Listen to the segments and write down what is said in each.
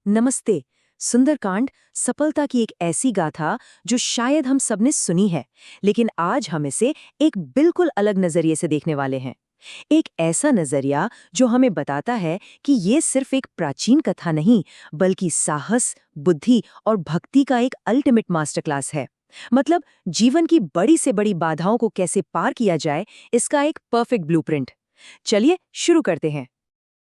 नमस्ते। सुंदरकांड सफलता की एक ऐसी गाथा जो शायद हम सबने सुनी है, लेकिन आज हम इसे एक बिल्कुल अलग नजरिए से देखने वाले हैं। एक ऐसा नजरिया जो हमें बताता है कि ये सिर्फ एक प्राचीन कथा नहीं, बल्कि साहस, बुद्धि और भक्ति का एक अल्टीमेट मास्टर क्लास है। मतलब जीवन की बड़ी से बड़ी बाधाओं को कैसे पार किया जाए, इसका एक परफेक्ट ब्लूप्रिंट। चलिए शुरू करते हैं।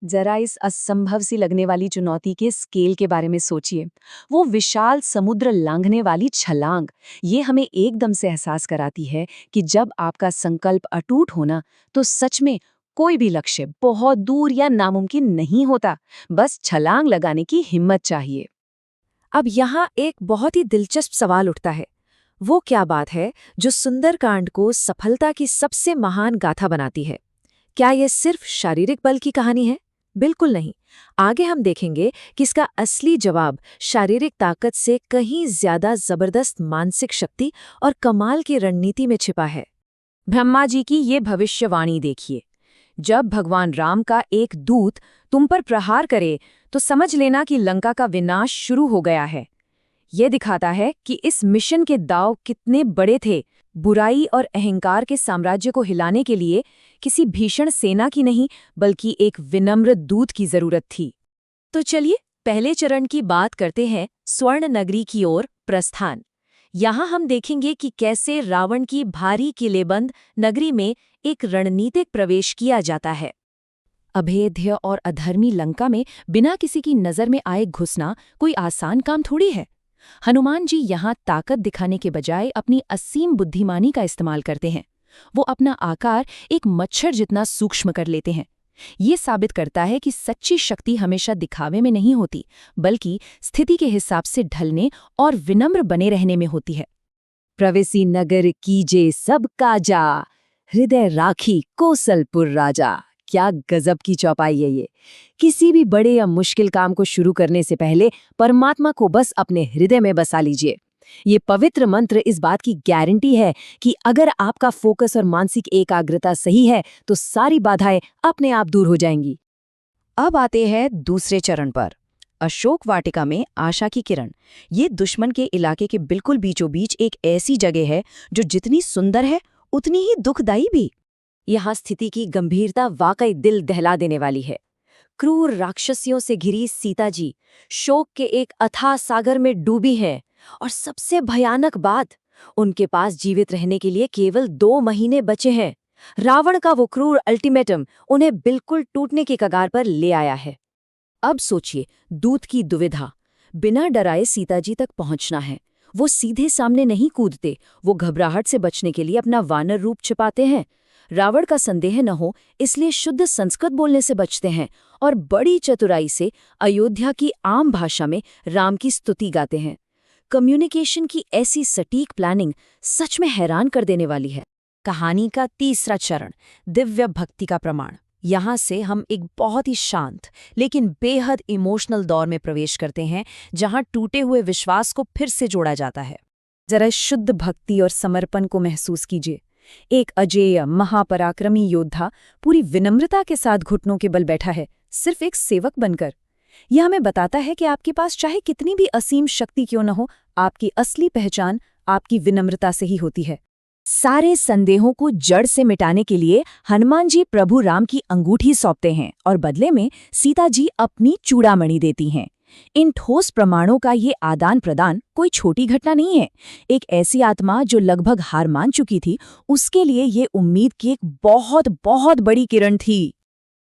जरा इस असंभव सी लगने वाली चुनौती के स्केल के बारे में सोचिए। वो विशाल समुद्र लांघने वाली छलांग, ये हमें एकदम से एहसास कराती है कि जब आपका संकल्प अटूट होना, तो सच में कोई भी लक्ष्य बहुत दूर या नामुमकिन नहीं होता। बस छलांग लगाने की हिम्मत चाहिए। अब यहाँ एक बहुत ही दिलचस्प सवाल उठता है। वो क्या बात है जो सुंदरकांड को सफलता की सबसे महान गाथा बनाती है? क्या यह सिर्फ शारीरिक बल की कहानी है? बिल्कुल नहीं। आगे हम देखेंगे कि इसका असली जवाब शारीरिक ताकत से कहीं ज्यादा जबरदस्त मानसिक शक्ति और कमाल की रणनीति में छिपा है। ब्रह्मा जी की ये भविष्यवाणी देखिए। जब भगवान राम का एक दूत तुम पर प्रहार करे, तो समझ लेना कि लंका का विनाश शुरू हो गया है। ये दिखाता है कि इस मिशन के दांव कितने बड़े थे। बुराई और अहंकार के साम्राज्य को हिलाने के लिए किसी भीषण सेना की नहीं, बल्कि एक विनम्र दूत की जरूरत थी। तो चलिए पहले चरण की बात करते हैं, स्वर्ण नगरी की ओर प्रस्थान। यहाँ हम देखेंगे कि कैसे रावण की भारी किलेबंद नगरी में एक रणनीतिक प्रवेश किया जाता है। अभेद्य और अधर्मी लंका में बिना किसी की नजर में आए घुसना कोई आसान काम थोड़ी है। हनुमान जी यहाँ ताकत दिखाने के बजाय अपनी असीम बुद्धिमानी का इस्तेमाल करते हैं। वो अपना आकार एक मच्छर जितना सूक्ष्म कर लेते हैं। ये साबित करता है कि सच्ची शक्ति हमेशा दिखावे में नहीं होती, बल्कि स्थिति के हिसाब से ढलने और विनम्र बने रहने में होती है। प्रवेशी नगर कीजे सब काजा, हृदय राखी कौशलपुर राजा। क्या गजब की चौपाई है ये। किसी भी बड़े या मुश्किल काम को शुरू करने से पहले परमात्मा को बस अपने हृदय में बसा लीजिए। ये पवित्र मंत्र इस बात की गारंटी है कि अगर आपका फोकस और मानसिक एकाग्रता सही है, तो सारी बाधाएं अपने आप दूर हो जाएंगी। अब आते हैं दूसरे चरण पर। अशोक वाटिका में आशा की किरण। ये दुश्मन के इलाके के बिल्कुल बीचों बीच एक ऐसी जगह है जो जितनी सुंदर है, उतनी ही दुखदायी भी। यहाँ स्थिति की गंभीरता वाकई दिल दहला देने वाली है। क्रूर राक्षसियों से घिरी सीता जी शोक के एक अथाह सागर में डूबी हैं, और सबसे भयानक बात, उनके पास जीवित रहने के लिए केवल 2 महीने बचे हैं। रावण का वो क्रूर अल्टीमेटम उन्हें बिल्कुल टूटने के कगार पर ले आया है। अब सोचिए दूत की दुविधा। बिना डराए सीता जी तक पहुंचना है। वो सीधे सामने नहीं कूदते, वो घबराहट से बचने के लिए अपना वानर रूप छिपाते हैं। रावण का संदेह न हो इसलिए शुद्ध संस्कृत बोलने से बचते हैं, और बड़ी चतुराई से अयोध्या की आम भाषा में राम की स्तुति गाते हैं। कम्युनिकेशन की ऐसी सटीक प्लानिंग सच में हैरान कर देने वाली है। कहानी का तीसरा चरण, दिव्य भक्ति का प्रमाण। यहाँ से हम एक बहुत ही शांत लेकिन बेहद इमोशनल दौर में प्रवेश करते हैं, जहाँ टूटे हुए विश्वास को फिर से जोड़ा जाता है। जरा शुद्ध भक्ति और समर्पण को महसूस कीजिए। एक अजेय महापराक्रमी योद्धा पूरी विनम्रता के साथ घुटनों के बल बैठा है, सिर्फ एक सेवक बनकर। यह हमें बताता है कि आपके पास चाहे कितनी भी असीम शक्ति क्यों न हो, आपकी असली पहचान आपकी विनम्रता से ही होती है। सारे संदेहों को जड़ से मिटाने के लिए हनुमान जी प्रभु राम की अंगूठी सौंपते हैं, और बदले में सीता जी अपनी चूड़ामणि देती हैं। इन ठोस प्रमाणों का ये आदान प्रदान कोई छोटी घटना नहीं है। एक ऐसी आत्मा जो लगभग हार मान चुकी थी, उसके लिए ये उम्मीद की एक बहुत बहुत बड़ी किरण थी।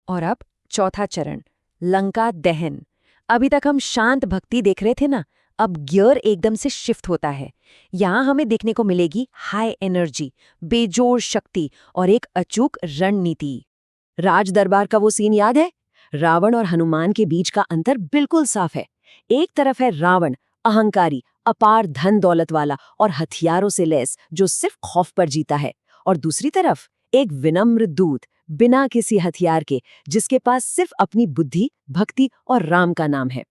और अब चौथा चरण, लंका दहन। अभी तक हम शांत भक्ति देख रहे थे ना, अब गियर एकदम से शिफ्ट होता है। यहाँ हमें देखने को मिलेगी हाई एनर्जी, बेजोड़ शक्ति और एक अचूक रणनीति। राज दरबार का वो सीन याद है? रावण और हनुमान के बीच का अंतर बिल्कुल साफ है। एक तरफ है रावण, अहंकारी, अपार धन दौलत वाला और हथियारों से लैस, जो सिर्फ खौफ पर जीता है। और दूसरी तरफ एक विनम्र दूत, बिना किसी हथियार के, जिसके पास सिर्फ अपनी बुद्धि, भक्ति और राम का नाम है।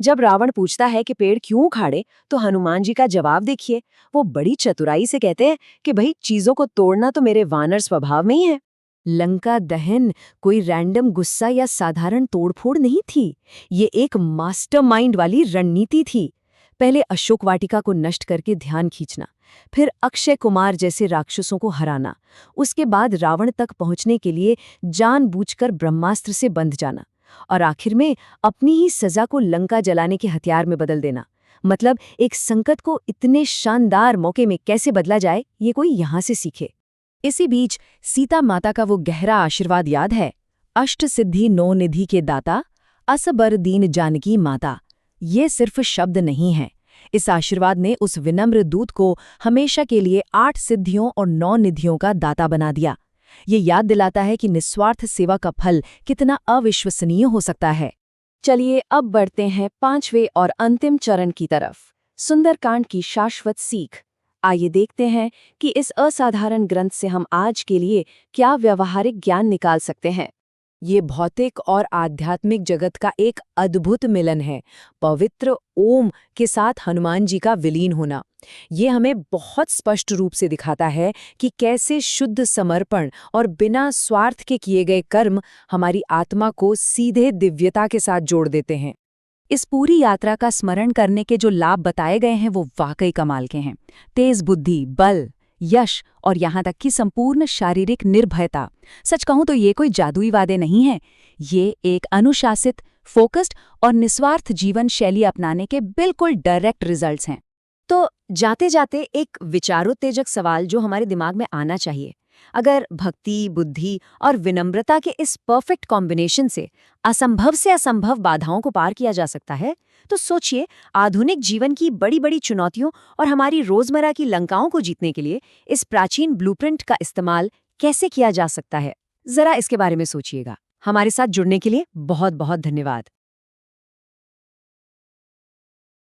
जब रावण पूछता है कि पेड़ क्यों उखाड़े, तो हनुमान जी का जवाब देखिए। वो बड़ी चतुराई से कहते हैं कि भाई, चीजों को तोड़ना तो मेरे वानर स्वभाव में ही है। लंका दहन कोई रैंडम गुस्सा या साधारण तोड़फोड़ नहीं थी। ये एक मास्टरमाइंड वाली रणनीति थी। पहले अशोक वाटिका को नष्ट करके ध्यान खींचना, फिर अक्षय कुमार जैसे राक्षसों को हराना, उसके बाद रावण तक पहुंचने के लिए जानबूझकर ब्रह्मास्त्र से बंध जाना, और आखिर में अपनी ही सजा को लंका जलाने के हथियार में बदल देना। मतलब एक संकट को इतने शानदार मौके में कैसे बदला जाए, ये कोई यहाँ से सीखे। इसी बीच सीता माता का वो गहरा आशीर्वाद याद है, अष्ट सिद्धि नौ निधि के दाता, असबर दीन जानकी माता। ये सिर्फ शब्द नहीं है। इस आशीर्वाद ने उस विनम्र दूत को हमेशा के लिए 8 सिद्धियों और 9 निधियों का दाता बना दिया। ये याद दिलाता है कि निस्वार्थ सेवा का फल कितना अविश्वसनीय हो सकता है। चलिए अब बढ़ते हैं 5वें और अंतिम चरण की तरफ, सुंदरकांड की शाश्वत सीख। आइए देखते हैं कि इस असाधारण ग्रंथ से हम आज के लिए क्या व्यावहारिक ज्ञान निकाल सकते हैं। ये भौतिक और आध्यात्मिक जगत का एक अद्भुत मिलन है, पवित्र ओम के साथ हनुमान जी का विलीन होना। ये हमें बहुत स्पष्ट रूप से दिखाता है कि कैसे शुद्ध समर्पण और बिना स्वार्थ के किए गए कर्म हमारी आत्मा को सीधे दिव्यता के साथ जोड़ देते हैं। इस पूरी यात्रा का स्मरण करने के जो लाभ बताए गए हैं वो वाकई कमाल के हैं। तेज बुद्धि, बल, यश और यहाँ तक कि संपूर्ण शारीरिक निर्भयता। सच कहूँ तो ये कोई जादुई वादे नहीं हैं। ये एक अनुशासित, फोकस्ड और निस्वार्थ जीवन शैली अपनाने के बिल्कुल डायरेक्ट रिजल्ट्स हैं। तो जाते जाते एक विचारोत्तेजक सवाल जो हमारे दिमाग में आना चाहिए, अगर भक्ति, बुद्धि और विनम्रता के इस परफेक्ट कॉम्बिनेशन से असंभव बाधाओं को पार किया जा सकता है, तो सोचिए आधुनिक जीवन की बड़ी बड़ी चुनौतियों और हमारी रोजमर्रा की लंकाओं को जीतने के लिए इस प्राचीन ब्लूप्रिंट का इस्तेमाल कैसे किया जा सकता है। जरा इसके बारे में सोचिएगा। हमारे साथ जुड़ने के लिए बहुत बहुत धन्यवाद।